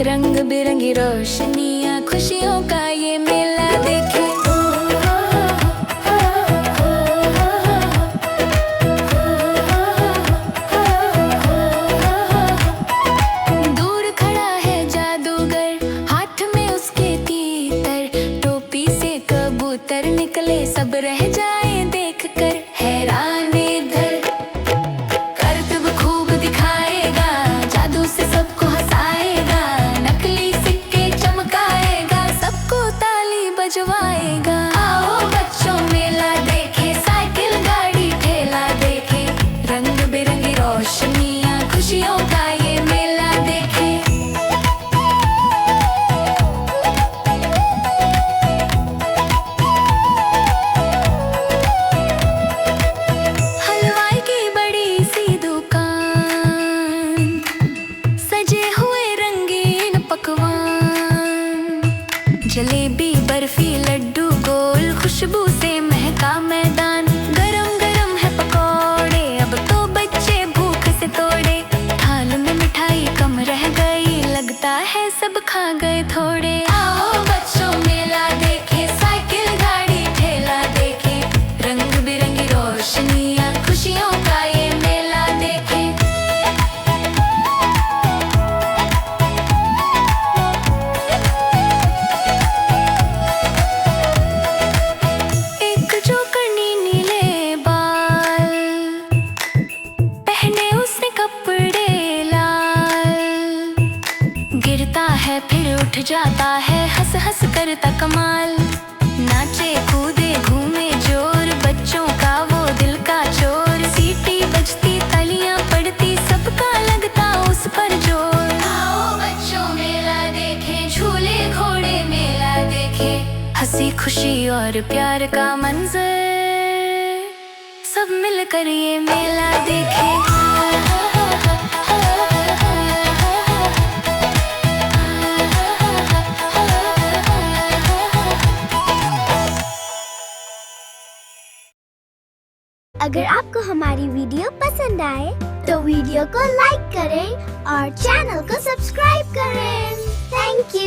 रंग बिरंगी रोशनियां, खुशियों का ये मेला देखे। दूर खड़ा है जादूगर, हाथ में उसके तीतर, टोपी से कबूतर निकले, सब रह जाए देख कर हैरान इधर। करतब खूब दिखाएगा, जादू से सबको हंसाएगा, नकली सिक्के चमकाएगा, सबको ताली बजवाएगा। आओ बच्चों मेला देखे, साइकिल गाड़ी ठेला देखे, रंग बिरंगी रोशनियां, खुशियों का ये मेला देखे। हलवाई की बड़ी सी दुकान, सजे हुए रंगीन पकवान, जलेबी बर्फी लड्डू गोल, खुशबू से महका मैदान। गरम गरम है पकौड़े, अब तो बच्चे भूख से तोड़े, थाल में मिठाई कम रह गई, लगता है सब खा गए थोड़े। आओ बच्चों मेला देखे, साइकिल गाड़ी ठेला देखे, रंग बिरंगी रोशनियां, खुशियों का ये मेला देखे। एक जोकरनी नीले बाल, पहने उसने कपड़े लाल, गिरता है फिर उठ जाता है, हंस हंस करता कमाल। नाचे कूदे घूमे जोर, बच्चों का वो दिल का चोर, सीटी बजती तालियां पड़ती, सबका लगता उस पर जोर। आओ बच्चों मेला देखे, झूले घोड़े मेला देखे, हंसी खुशी और प्यार का मंजर, सब मिलकर ये मेला देखे। अगर आपको हमारी वीडियो पसंद आए तो वीडियो को लाइक करें और चैनल को सब्सक्राइब करें। Thank you.